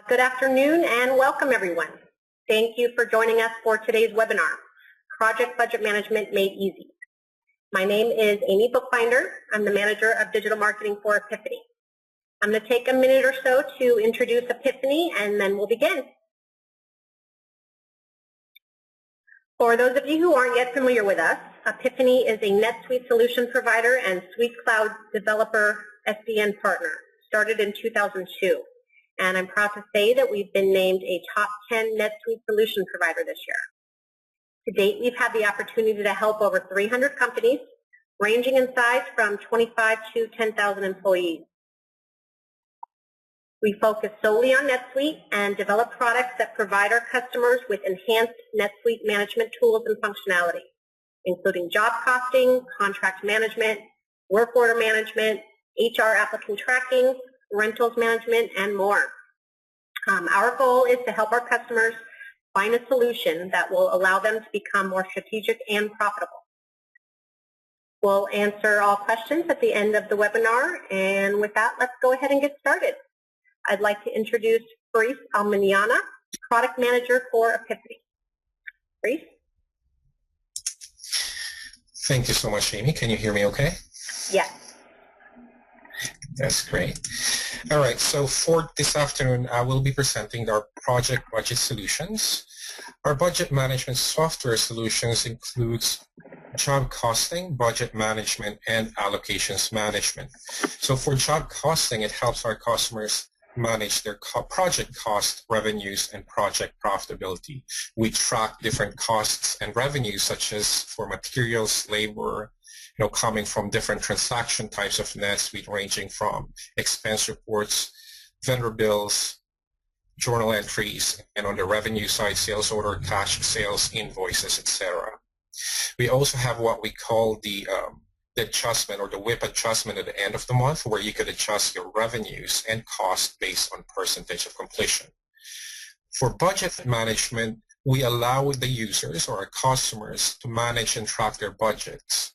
Good afternoon and welcome everyone. Thank you for joining us for today's webinar, Project Budget Management Made Easy. My name is Amy Bookbinder. I'm the Manager of Digital Marketing for Epiphany. I'm going to take a minute or so to introduce Epiphany and then we'll begin. For those of you who aren't yet familiar with us, Epiphany is a NetSuite solution provider and Suite Cloud developer SDN partner, started in 2002. And I'm proud to say that we've been named a top 10 NetSuite solution provider this year. To date, we've had the opportunity to help over 300 companies, ranging in size from 25 to 10,000 employees. We focus solely on NetSuite and develop products that provide our customers with enhanced NetSuite management tools and functionality, including job costing, contract management, work order management, HR applicant tracking, rentals management, and more. Our goal is to help our customers find a solution that will allow them to become more strategic and profitable. We'll answer all questions at the end of the webinar, and with that, let's go ahead and get started. I'd like to introduce Faris Almaniana, Product Manager for Epiphany. Faris? Thank you so much, Amy. Can you hear me okay? Yes. That's great. All right, so for this afternoon, I will be presenting our project budget solutions. Our budget management software solutions includes job costing, budget management, and allocations management. So for job costing, it helps our customers manage their project cost, revenues, and project profitability. We track different costs and revenues, such as for materials, labor, coming from different transaction types of NetSuite, ranging from expense reports, vendor bills, journal entries, and on the revenue side, sales order, cash sales, invoices, etc. We also have what we call the adjustment or the WIP adjustment at the end of the month, where you could adjust your revenues and cost based on percentage of completion. For budget management, we allow the users or our customers to manage and track their budgets,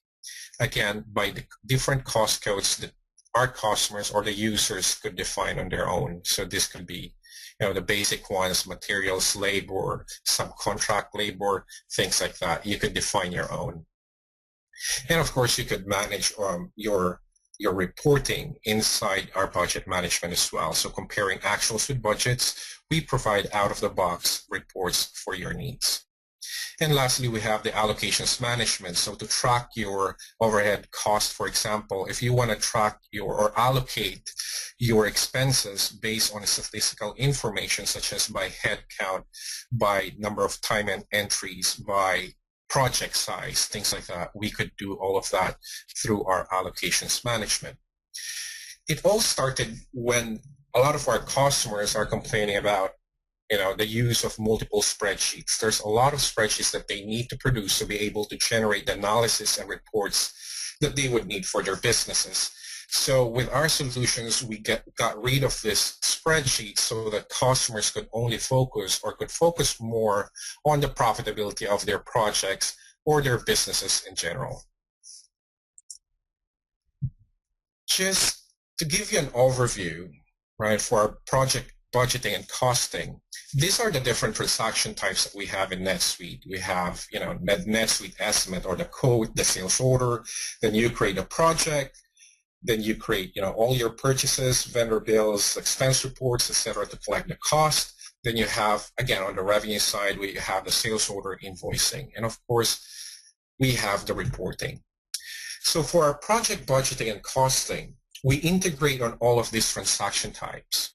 again, by the different cost codes that our customers or the users could define on their own. So this could be, the basic ones, materials, labor, subcontract labor, things like that. You could define your own. And of course, you could manage your reporting inside our budget management as well. So comparing actuals with budgets, we provide out-of-the-box reports for your needs. And lastly, we have the allocations management. So to track your overhead cost, for example, if you want to track or allocate your expenses based on statistical information, such as by head count, by number of time and entries, by project size, things like that, we could do all of that through our allocations management. It all started when a lot of our customers are complaining about the use of multiple spreadsheets. There's a lot of spreadsheets that they need to produce to be able to generate the analysis and reports that they would need for their businesses. So with our solutions, we got rid of this spreadsheet so that customers could only focus or could focus more on the profitability of their projects or their businesses in general. Just to give you an overview, right, for our project budgeting and costing, these are the different transaction types that we have in NetSuite. We have, NetSuite estimate or the code, the sales order, then you create a project, then you create, all your purchases, vendor bills, expense reports, etc., to collect the cost. Then you have, again, on the revenue side, we have the sales order invoicing. And of course, we have the reporting. So for our project budgeting and costing, we integrate on all of these transaction types.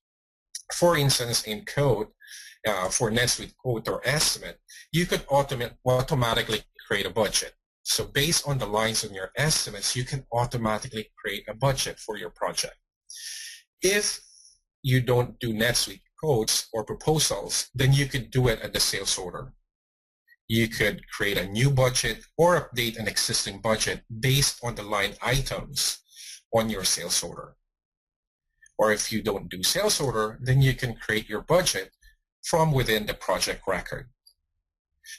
For instance, in code, for NetSuite code or estimate, you could automatically create a budget. So based on the lines on your estimates, you can automatically create a budget for your project. If you don't do NetSuite codes or proposals, then you could do it at the sales order. You could create a new budget or update an existing budget based on the line items on your sales order. Or if you don't do sales order, then you can create your budget from within the project record.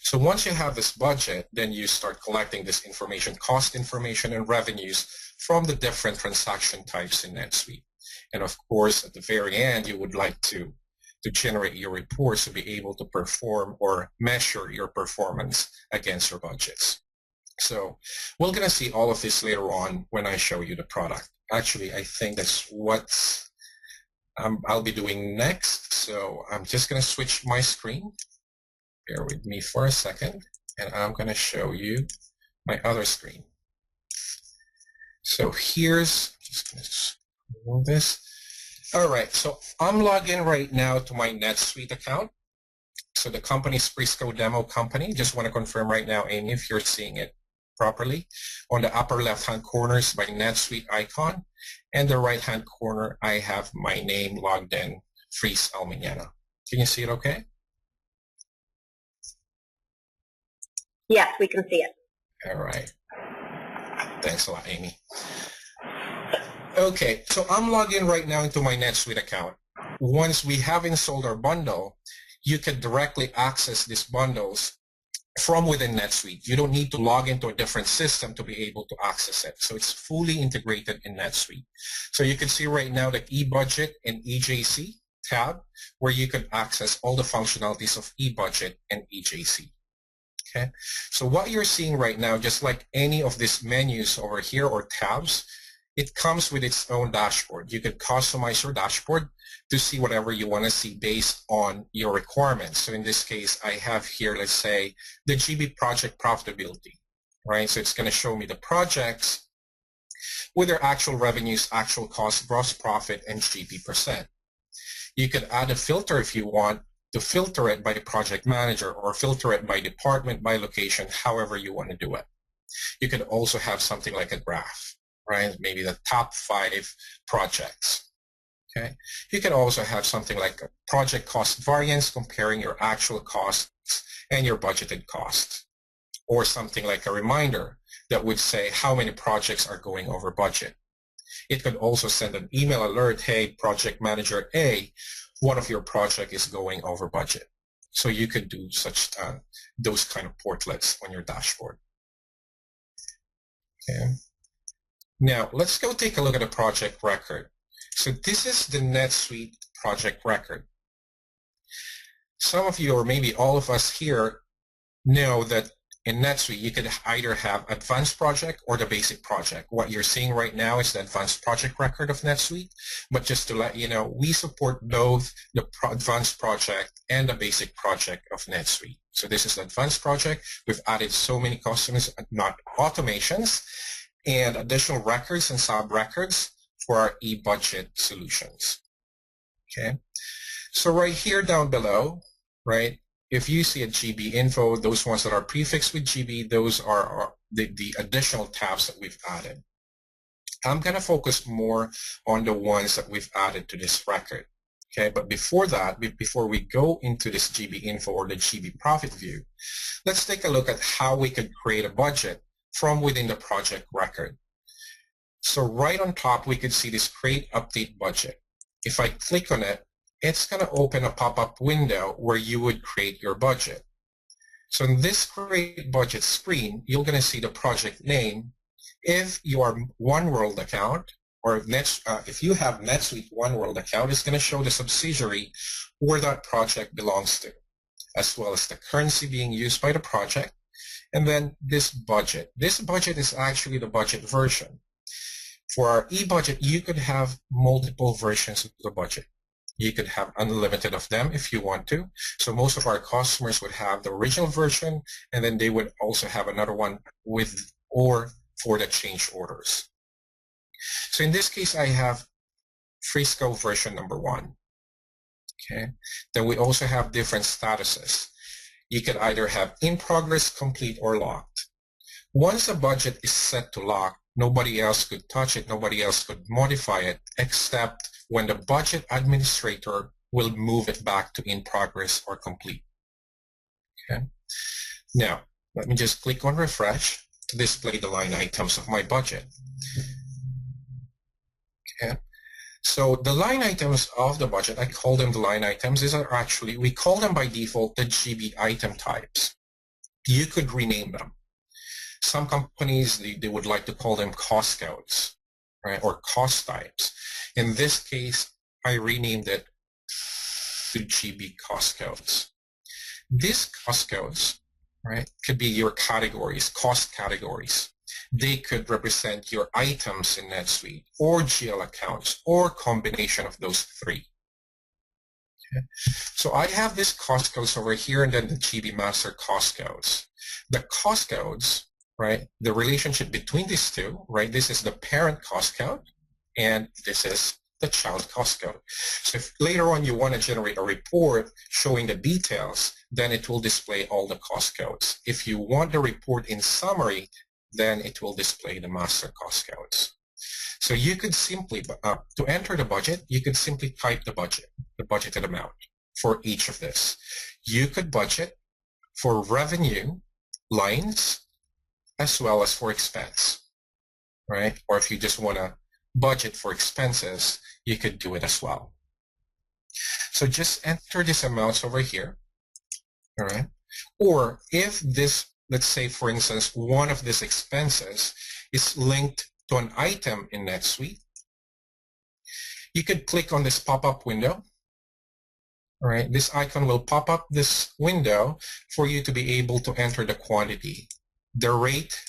So once you have this budget, then you start collecting this information, cost information and revenues from the different transaction types in NetSuite. And of course, at the very end, you would like to to generate your reports to be able to perform or measure your performance against your budgets. So we're going to see all of this later on when I show you the product. Actually, I think that's what I'll be doing next. So I'm just going to switch my screen. Bear with me for a second, and I'm going to show you my other screen. So here's, just going to remove this. All right, so I'm logged in right now to my NetSuite account. So the company is Frisco Demo Company. Just want to confirm right now, Amy, if you're seeing it properly. On the upper left-hand corner is my NetSuite icon, and the right-hand corner, I have my name logged in, Fris Almiñana. Can you see it okay? Yes, we can see it. All right. Thanks a lot, Amy. Okay, so I'm logged in right now into my NetSuite account. Once we have installed our bundle, you can directly access these bundles from within NetSuite. You don't need to log into a different system to be able to access it. So it's fully integrated in NetSuite. So you can see right now the eBudget and EJC tab, where you can access all the functionalities of eBudget and EJC. Okay, so what you're seeing right now, just like any of these menus over here or tabs, it comes with its own dashboard. You can customize your dashboard to see whatever you want to see based on your requirements. So in this case, I have here, let's say, the GB project profitability, right? So it's going to show me the projects with their actual revenues, actual costs, gross profit, and GB percent. You could add a filter if you want to filter it by project manager or filter it by department, by location, however you want to do it. You could also have something like a graph, right? Maybe the top 5 projects. Okay. You can also have something like a project cost variance, comparing your actual costs and your budgeted costs, or something like a reminder that would say how many projects are going over budget. It could also send an email alert, hey, project manager A, one of your project is going over budget. So you could do such those kind of portlets on your dashboard. Okay. Now, let's go take a look at the project record. So this is the NetSuite project record. Some of you, or maybe all of us here, know that in NetSuite, you could either have advanced project or the basic project. What you're seeing right now is the advanced project record of NetSuite. But just to let you know, we support both the advanced project and the basic project of NetSuite. So this is the advanced project. We've added so many customers, not automations, and additional records and sub-records for our eBudget solutions. Okay, so right here down below, right, if you see a GB info, those ones that are prefixed with GB, those are the additional tabs that we've added. I'm going to focus more on the ones that we've added to this record. Okay, but before that, before we go into this GB info or the GB profit view, let's take a look at how we could create a budget from within the project record. So right on top, we could see this create update budget. If I click on it, it's going to open a pop-up window where you would create your budget. So in this create budget screen, you're going to see the project name. If you are OneWorld account, or if you have NetSuite OneWorld account, it's going to show the subsidiary where that project belongs to, as well as the currency being used by the project, and then this budget. This budget is actually the budget version. For our eBudget, you could have multiple versions of the budget. You could have unlimited of them if you want to. So most of our customers would have the original version, and then they would also have another one with or for the change orders. So in this case, I have Frisco version number 1. Okay. Then we also have different statuses. You could either have in progress, complete, or locked. Once a budget is set to lock, nobody else could touch it, nobody else could modify it, except when the budget administrator will move it back to in progress or complete. Okay. Now, let me just click on refresh to display the line items of my budget. Okay. So the line items of the budget, I call them the line items. These are actually, we call them by default the GB item types. You could rename them. Some companies, they would like to call them cost codes, right, or cost types. In this case, I renamed it to GB cost codes. These cost codes, right, could be your categories, cost categories. They could represent your items in NetSuite or GL accounts or combination of those three. Okay. So I have these cost codes over here and then the GB master cost codes. The cost codes, right, the relationship between these two, right, this is the parent cost code and this is the child cost code. So if later on you want to generate a report showing the details, then it will display all the cost codes. If you want the report in summary, then it will display the master cost codes. So you could simply, to enter the budget, you could simply type the budgeted amount for each of this. You could budget for revenue lines as well as for expense, right? Or if you just want to budget for expenses, you could do it as well. So just enter these amounts over here, all right? Or if this, let's say, for instance, one of these expenses is linked to an item in NetSuite, you could click on this pop-up window, all right? This icon will pop up this window for you to be able to enter the quantity. The rate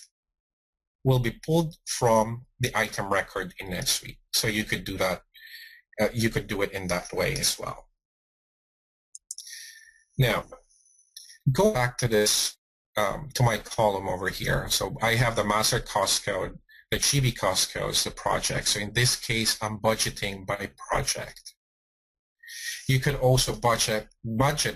will be pulled from the item record in NetSuite. So you could do that. You could do it in that way as well. Now, go back to this, to my column over here. So I have the master cost code, the GB cost codes, the project. So in this case, I'm budgeting by project. You could also budget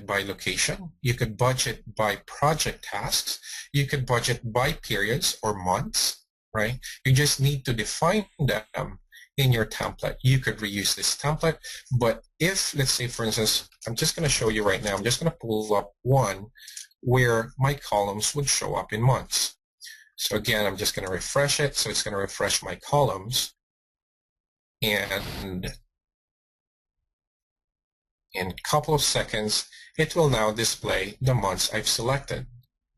by location. You could budget by project tasks. You could budget by periods or months, right? You just need to define them in your template. You could reuse this template, but if, let's say, for instance, I'm just going to show you right now, I'm just going to pull up one where my columns would show up in months. So again, I'm just going to refresh it. So it's going to refresh my columns, and in a couple of seconds, it will now display the months I've selected,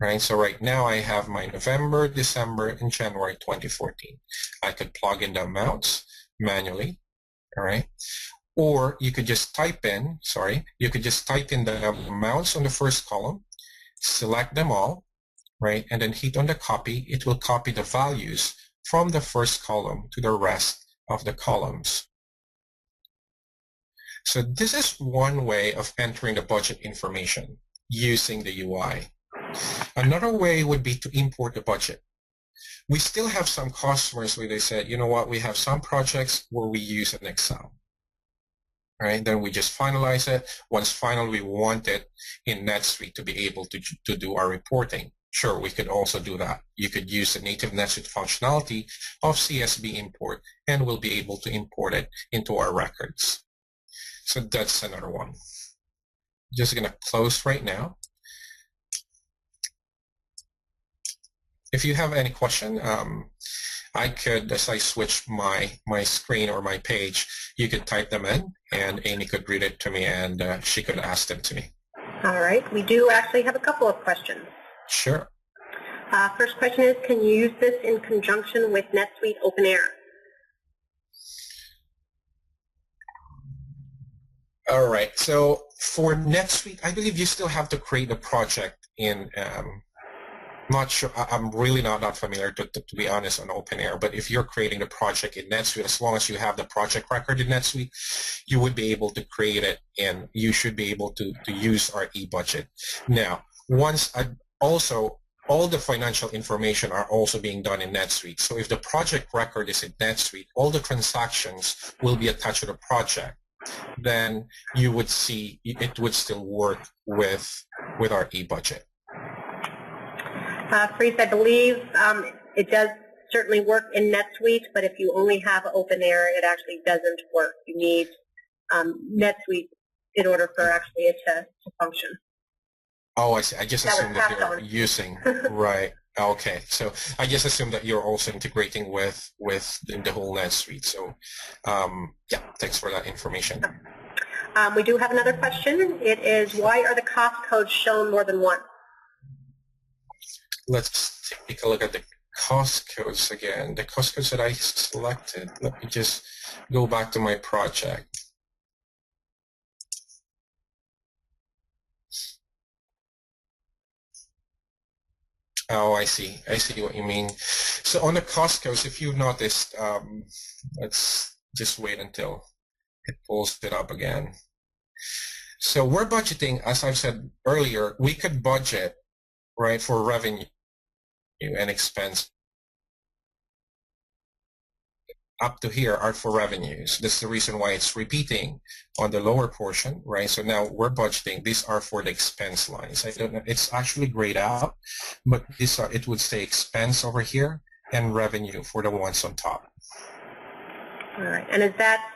right? So right now I have my November, December, and January 2014. I could plug in the amounts manually, all right? Or you could just type in, you could just type in the amounts on the first column, select them all, right? And then hit on the copy. It will copy the values from the first column to the rest of the columns. So this is one way of entering the budget information using the UI. Another way would be to import the budget. We still have some customers where they said, you know what, we have some projects where we use an Excel. Right? Then we just finalize it. Once final, we want it in NetSuite to be able to do our reporting. Sure, we could also do that. You could use the native NetSuite functionality of CSV import, and we'll be able to import it into our records. So that's another one. Just going to close right now. If you have any question, I could, as I switch my screen or my page, you could type them in, and Amy could read it to me, and she could ask them to me. All right. We do actually have a couple of questions. Sure. First question is, can you use this in conjunction with NetSuite OpenAir? All right. So for NetSuite, I believe you still have to create a project in not sure. I'm really not familiar, to be honest, on OpenAir. But if you're creating the project in NetSuite, as long as you have the project record in NetSuite, you would be able to create it, and you should be able to use our e-budget. Now, also, all the financial information are also being done in NetSuite. So if the project record is in NetSuite, all the transactions will be attached to the project. Then you would see it would still work with our e-budget. Freeze, I believe it does certainly work in NetSuite, but if you only have OpenAir, it actually doesn't work. You need NetSuite in order for actually it to function. Oh, I see. I just assumed that you're using, right. Okay. So I just assumed that you're also integrating with the whole NetSuite. So yeah, thanks for that information. We do have another question. It is, why are the cost codes shown more than once? Let's take a look at the cost codes again. The cost codes that I selected, let me just go back to my project. Oh, I see. I see what you mean. So on the cost codes, if you noticed, let's just wait until it pulls it up again. So we're budgeting, as I've said earlier, we could budget, right, for revenue and expense. Up to here are for revenues. That's the reason why it's repeating on the lower portion, right? So now we're budgeting. These are for the expense lines. I don't know. It's actually grayed out, but these are, it would say expense over here and revenue for the ones on top. All right. And is that,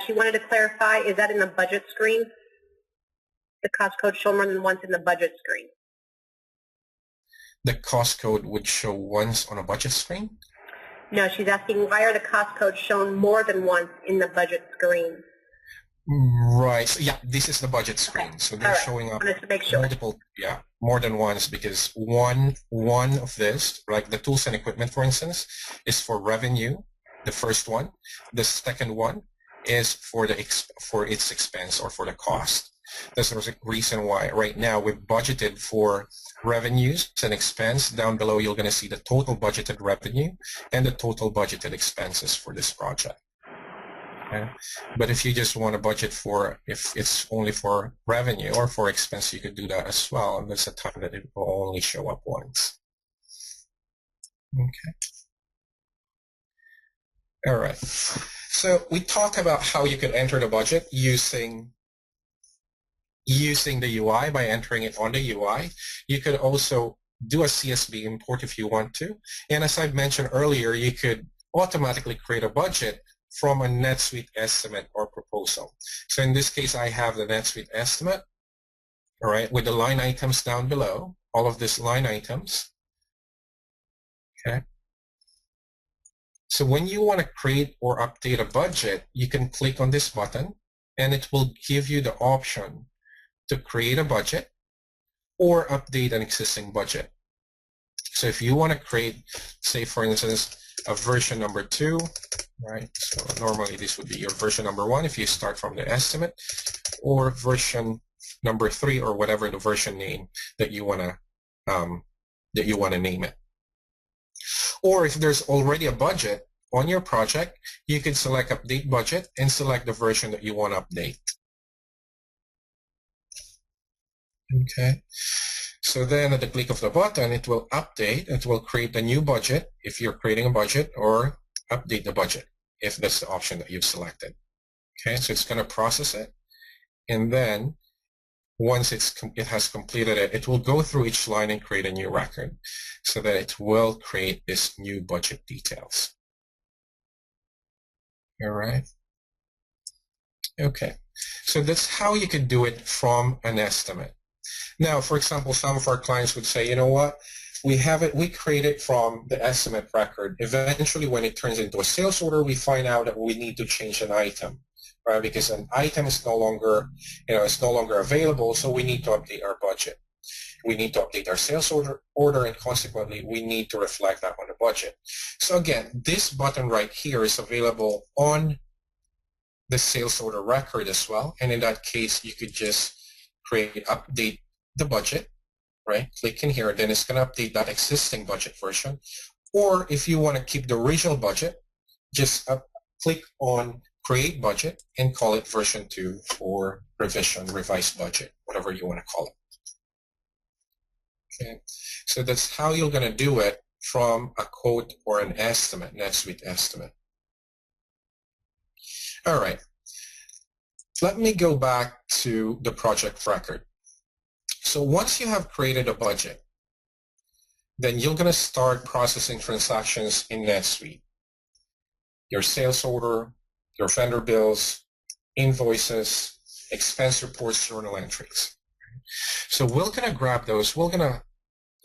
she wanted to clarify, is that in the budget screen? The cost code show more than once in the budget screen? The cost code would show once on a budget screen? No, she's asking why are the cost codes shown more than once in the budget screen? Right. So yeah, this is the budget screen. Okay. So they're showing up to make sure. multiple, yeah, more than once, because one of this, like the tools and equipment, for instance, is for revenue, the first one. The second one is for its expense or for the cost. That's the reason why right now we've budgeted for revenues and expense. Down below, you're going to see the total budgeted revenue and the total budgeted expenses for this project. Okay. But if you just want to budget for, if it's only for revenue or for expense, you could do that as well. And there's a time that it will only show up once. Okay. All right. So we talked about how you could enter the budget using the UI by entering it on the UI. You could also do a CSV import if you want to. And as I mentioned earlier, you could automatically create a budget from a NetSuite estimate or proposal. So in this case, I have the NetSuite estimate, all right, with the line items down below, all of these line items. Okay. So when you want to create or update a budget, you can click on this button and it will give you the option to create a budget or update an existing budget. So if you want to create, say for instance, a version number 2, right? So normally this would be your version number 1 if you start from the estimate, or version number 3, or whatever the version name that you want to name it. Or if there's already a budget on your project, you can select update budget and select the version that you want to update. Okay. So then at the click of the button, it will update. It will create a new budget if you're creating a budget, or update the budget if that's the option that you've selected. Okay, so it's going to process it. And then once it has completed it, it will go through each line and create a new record so that it will create this new budget details. All right. Okay, so that's how you can do it from an estimate. Now, for example, some of our clients would say, you know what, we create it from the estimate record. Eventually, when it turns into a sales order, we find out that we need to change an item, right? Because an item is no longer, it's no longer available, so we need to update our budget. We need to update our sales order, and consequently, we need to reflect that on the budget. So again, this button right here is available on the sales order record as well. And in that case, you could just update the budget, right? Click in here, then it's going to update that existing budget version. Or if you want to keep the original budget, just click on create budget and call it version 2 or revised budget, whatever you want to call it. Okay, so that's how you're going to do it from a quote or an estimate, NetSuite estimate. All right, let me go back to the project record. So once you have created a budget, then you're going to start processing transactions in NetSuite. Your sales order, your vendor bills, invoices, expense reports, journal entries. So we're going to grab those. We're going to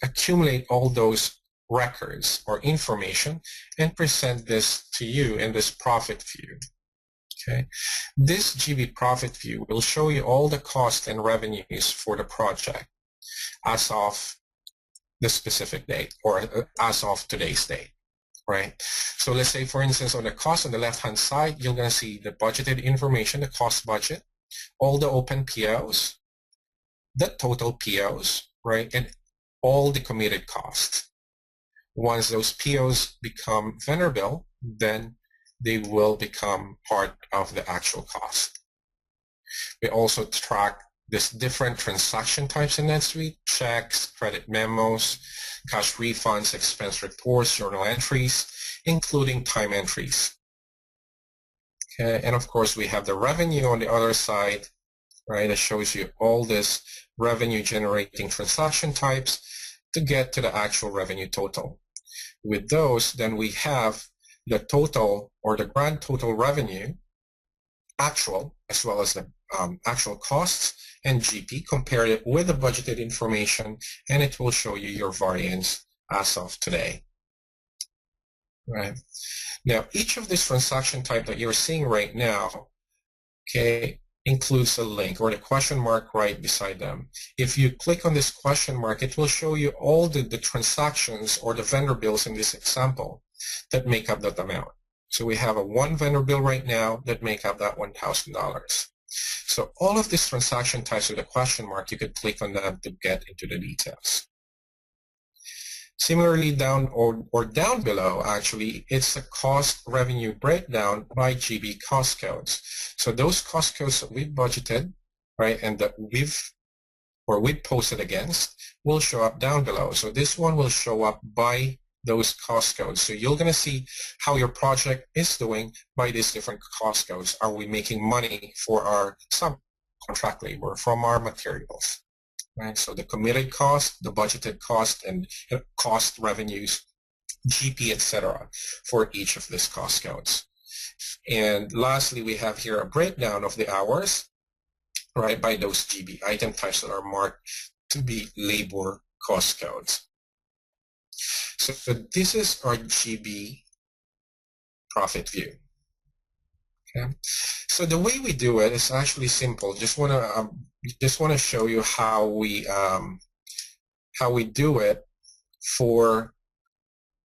accumulate all those records or information and present this to you in this profit view. Okay. This GB profit view will show you all the costs and revenues for the project as of the specific date, or as of today's date, right? So let's say, for instance, on the cost on the left-hand side, you're going to see the budgeted information, the cost budget, all the open POs, the total POs, right? And all the committed costs. Once those POs become vendor bill, then they will become part of the actual cost. We also track these different transaction types in NetSuite: checks, credit memos, cash refunds, expense reports, journal entries, including time entries. Okay, and of course we have the revenue on the other side, right? That shows you all this revenue generating transaction types to get to the actual revenue total. With those, then we have the total or the grand total revenue, actual, as well as the actual costs and GP, compare it with the budgeted information, and it will show you your variance as of today. Right. Now, each of these transaction type that you're seeing right now, okay, includes a link or the question mark right beside them. If you click on this question mark, it will show you all the transactions or the vendor bills in this example that make up that amount. So we have one vendor bill right now that make up that $1,000. So all of these transaction types with a question mark, you could click on them to get into the details. Similarly, down or down below, actually, it's a cost revenue breakdown by GB cost codes. So those cost codes that we've budgeted, right, and that we've posted against will show up down below. So this one will show up by those cost codes. So you're going to see how your project is doing by these different cost codes. Are we making money for our subcontract labor from our materials? Right, so the committed cost, the budgeted cost, and cost revenues, GP, etc., for each of these cost codes. And lastly, we have here a breakdown of the hours, right, by those GB item types that are marked to be labor cost codes. So this is our GB profit view. Okay. So the way we do it is actually simple. Just want to show you how we do it for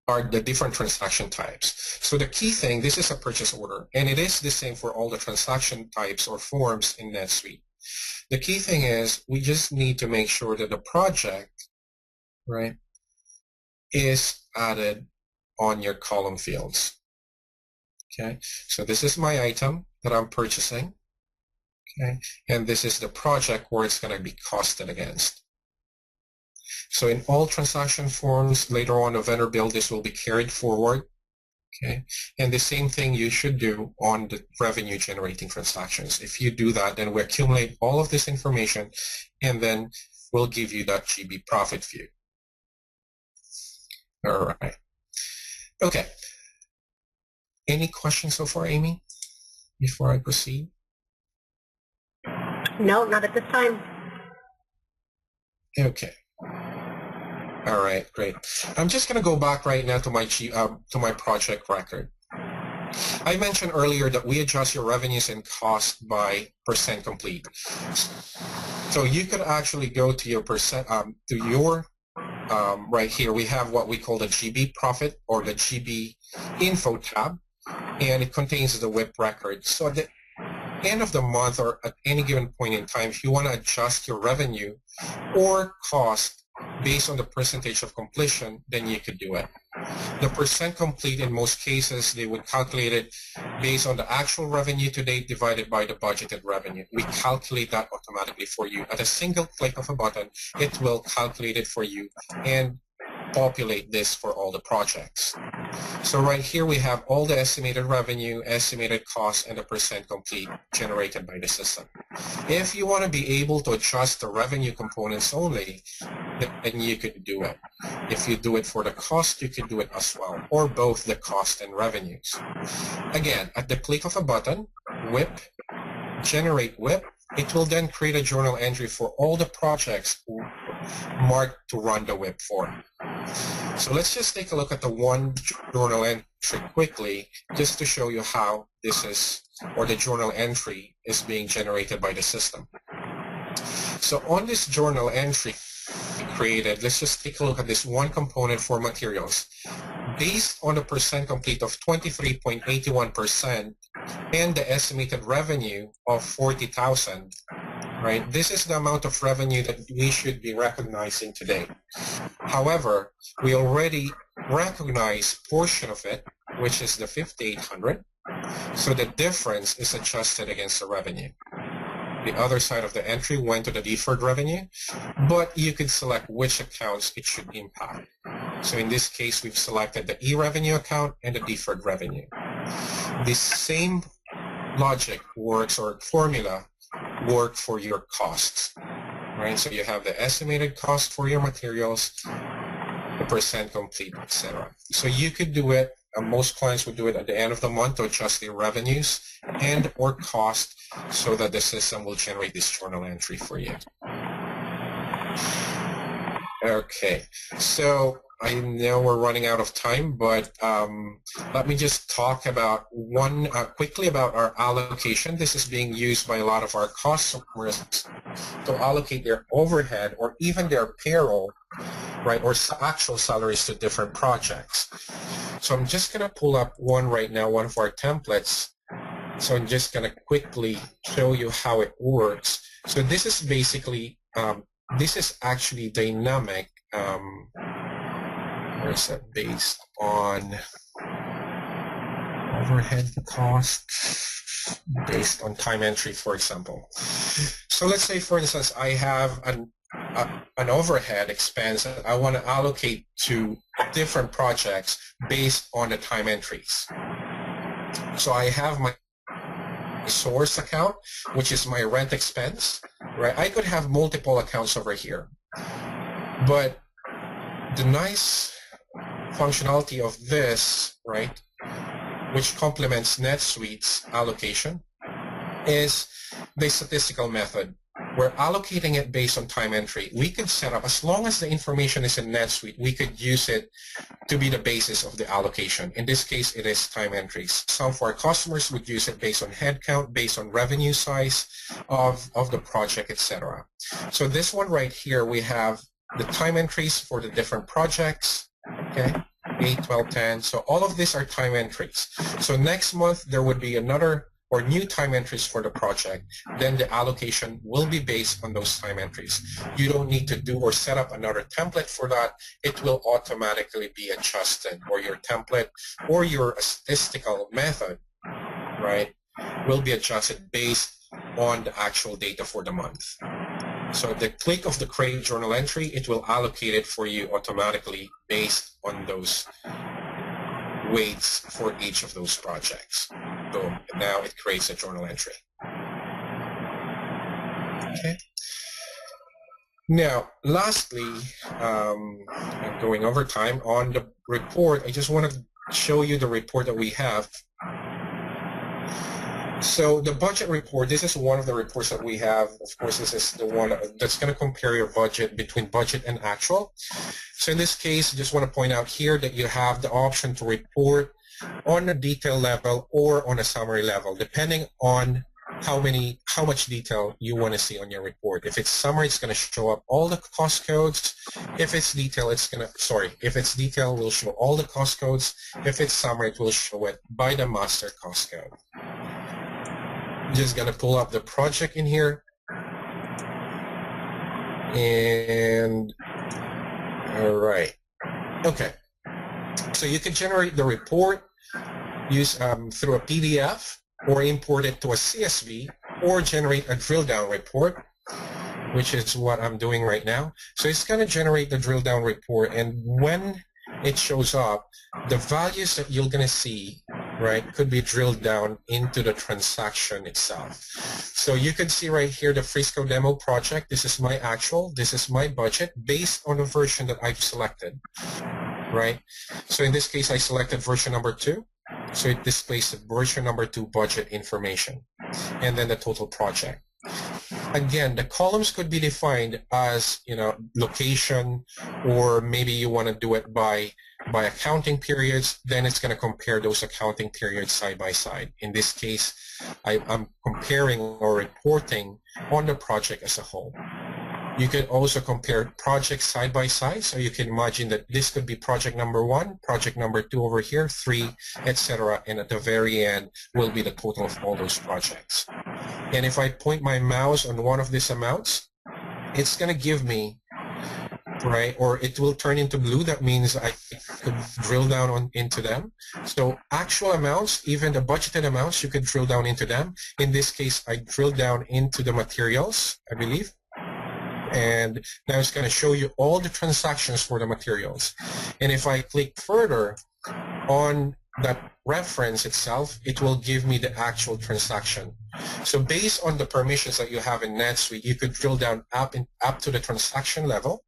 the different transaction types. So the key thing, this is a purchase order, and it is the same for all the transaction types or forms in NetSuite. The key thing is we just need to make sure that the project, right, is added on your column fields. Okay, so this is my item that I'm purchasing, okay, and this is the project where it's going to be costed against. So in all transaction forms, later on a vendor bill, this will be carried forward, okay, and the same thing you should do on the revenue generating transactions. If you do that, then we accumulate all of this information, and then we'll give you that GB profit view. All right. Okay. Any questions so far, Amy, before I proceed? No, not at this time. Okay. All right, great. I'm just going to go back right now to my project record. I mentioned earlier that we adjust your revenues and costs by percent complete. So you could actually go to your percent right here. We have what we call the GB profit or the GB info tab, and it contains the WIP record. So at the end of the month or at any given point in time, if you want to adjust your revenue or cost based on the percentage of completion, then you could do it. The percent complete, in most cases, they would calculate it based on the actual revenue to date divided by the budgeted revenue. We calculate that automatically for you. At a single click of a button, it will calculate it for you and populate this for all the projects. So right here we have all the estimated revenue, estimated cost, and the percent complete generated by the system. If you want to be able to adjust the revenue components only, then you could do it. If you do it for the cost, you could do it as well, or both the cost and revenues. Again, at the click of a button, WIP, generate WIP, it will then create a journal entry for all the projects marked to run the WIP for. So let's just take a look at the one journal entry quickly, just to show you how this is, or the journal entry is being generated by the system. So on this journal entry created, let's just take a look at this one component for materials. Based on the percent complete of 23.81% and the estimated revenue of 40,000, right? This is the amount of revenue that we should be recognizing today. However, we already recognize portion of it, which is the 5,800. So the difference is adjusted against the revenue. The other side of the entry went to the deferred revenue, but you can select which accounts it should impact. So in this case, we've selected the e-revenue account and the deferred revenue. The same logic works, or formula work for your costs, right? So you have the estimated cost for your materials, the percent complete, etc. So you could do it, most clients would do it at the end of the month to adjust their revenues and or cost so that the system will generate this journal entry for you. Okay, so I know we're running out of time, but let me just talk about quickly about our allocation. This is being used by a lot of our customers to allocate their overhead or even their payroll, right, or actual salaries to different projects. So I'm just going to pull up one right now, one of our templates. So I'm just going to quickly show you how it works. So this is basically, this is actually dynamic. Where is that? Based on overhead cost, based on time entry, for example. So let's say, for instance, I have an overhead expense that I want to allocate to different projects based on the time entries. So I have my source account, which is my rent expense, right? I could have multiple accounts over here, but the nice functionality of this, right, which complements NetSuite's allocation, is the statistical method. We're allocating it based on time entry. We could set up, as long as the information is in NetSuite, we could use it to be the basis of the allocation. In this case, it is time entries. Some of our customers would use it based on headcount, based on revenue size of the project, etc. So this one right here, we have the time entries for the different projects, okay, 8, 12, 10. So all of these are time entries. So next month, there would be another or new time entries for the project. Then the allocation will be based on those time entries. You don't need to do or set up another template for that. It will automatically be adjusted, or your template or your statistical method, right, will be adjusted based on the actual data for the month. So the click of the create journal entry, it will allocate it for you automatically based on those weights for each of those projects. Boom, and now it creates a journal entry. Okay. Now, lastly, I'm going over time on the report. I just want to show you the report that we have. So the budget report, this is one of the reports that we have. Of course, this is the one that's going to compare your budget between budget and actual. So in this case, I just want to point out here that you have the option to report on a detail level or on a summary level, depending on how much detail you want to see on your report. If it's summary, it's going to show up all the cost codes. If it's detail, if it's detail, we'll show all the cost codes. If it's summary, it will show it by the master cost code. Just going to pull up the project in here. And all right. Okay. So you can generate the report through a PDF, or import it to a CSV, or generate a drill down report, which is what I'm doing right now. So it's going to generate the drill down report, and when it shows up, the values that you're going to see, right, could be drilled down into the transaction itself. So you can see right here the Frisco demo project. This is my actual, this is my budget based on the version that I've selected, right? So in this case, I selected version number 2. So it displays the version number 2 budget information, and then the total project. Again, the columns could be defined as, location, or maybe you want to do it by accounting periods. Then it's going to compare those accounting periods side by side. In this case, I'm comparing or reporting on the project as a whole. You can also compare projects side by side. So you can imagine that this could be project number 1, project number 2 over here, 3, etc. And at the very end will be the total of all those projects. And if I point my mouse on one of these amounts, it's going to give me right? Or it will turn into blue. That means I could drill down into them. So actual amounts, even the budgeted amounts, you could drill down into them. In this case, I drilled down into the materials, I believe. And now it's going to show you all the transactions for the materials. And if I click further on that reference itself, it will give me the actual transaction. So based on the permissions that you have in NetSuite, you could drill down up to the transaction level.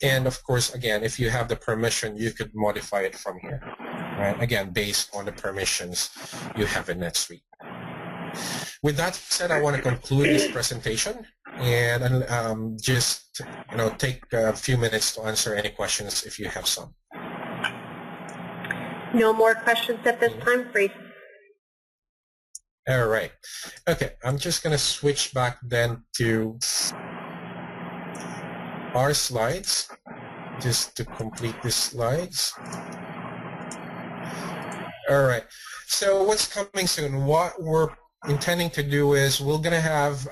And of course, again, if you have the permission, you could modify it from here, right? Again, based on the permissions you have in NetSuite. With that said, I want to conclude this presentation and just take a few minutes to answer any questions if you have some. No more questions at this time, Freeze. All right. Okay, I'm just going to switch back then to our slides, just to complete the slides. All right. So what's coming soon? What we're intending to do is we're going to have,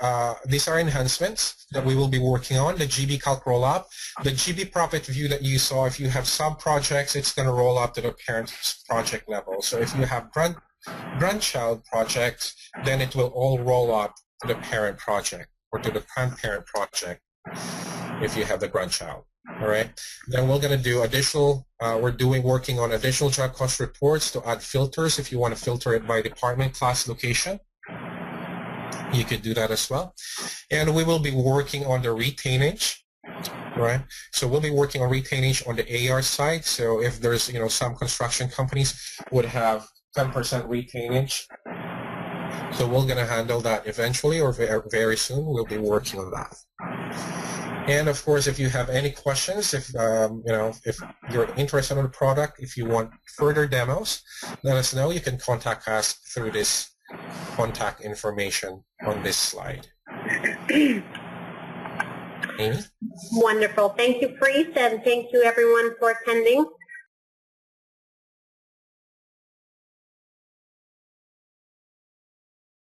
these are enhancements that we will be working on, the GB Calc roll-up. The GB profit view that you saw, if you have sub-projects, it's going to roll up to the parent project level. So if you have grandchild projects, then it will all roll up to the parent project or to the grandparent project if you have the grandchild. All right. Then we're going to do additional, working on additional job cost reports to add filters if you want to filter it by department, class, location. You could do that as well. And we will be working on the retainage, right? So we'll be working on retainage on the AR side. So if there's, some construction companies would have 10% retainage. So we're going to handle that eventually or very soon. We'll be working on that. And of course, if you have any questions, if you're interested in the product, if you want further demos, let us know. You can contact us through this contact information on this slide. Amy? Wonderful. Thank you, Freeze, and thank you everyone for attending.